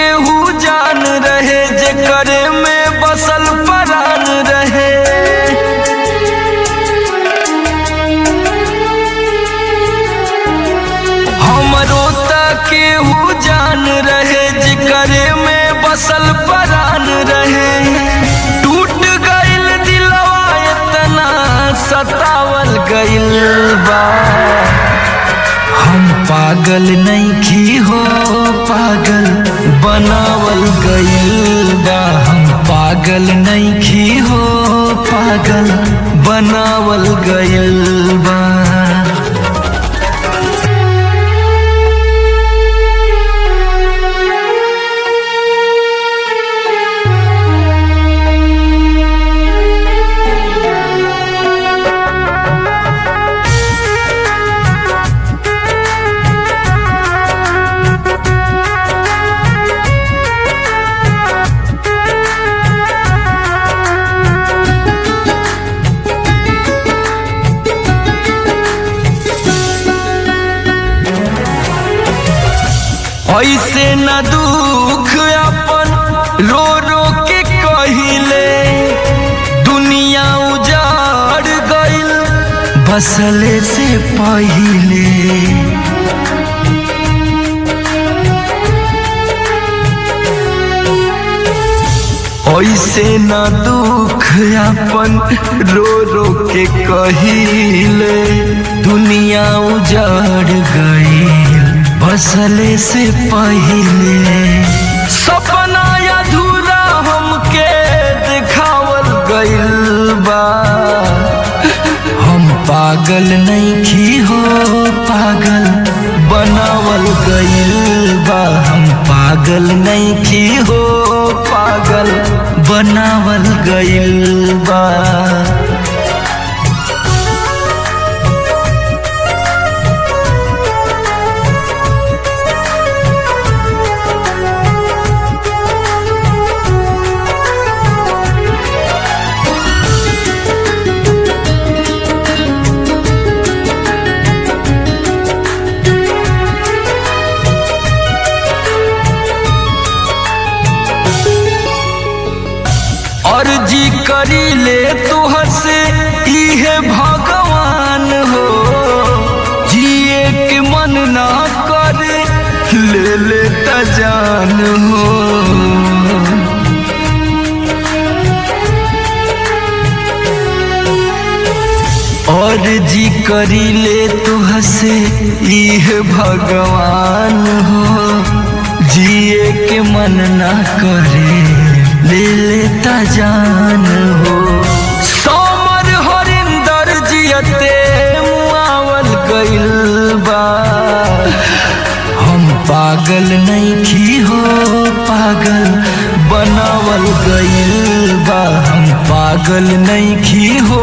केहू जान रहे जेकरे में बसल परान रहे। हमरो त केहू जान रहे जेकरे में बसल परान रहे। टूट गइल दिलवा इतना सतावल गइल बा। हम पागल नइखी हो पागल बनावल गइल बा। हम पागल नइखी हो पागल बनावल गइल बा। ऐसे न दुख अपन रो रो के कहिले। दुनिया उजाड़ गइल बसले से पहिले। ऐसे न दुख अपन रो रो के कहिले। दुनिया उजाड़ गइल बसले से पहिले। सपना अधूरा हमके दिखावल गइल बा। हम पागल नइखी हो पागल बनावल गइल बा। हम पागल नइखी हो पागल बनावल गइल बा। अर्जी करी ले तुहर से इहे भगवान हो। जिए के मन ना करे ले ले त जान हो। अर्जी करी ले तुहर से इहे भगवान हो। जिए के मन ना करे ले लेता जान हो। सोमर हरिंदर जियते मुआवल गइल बा। हम पागल नइखी हो पागल बनावल गइल बा। हम पागल नइखी हो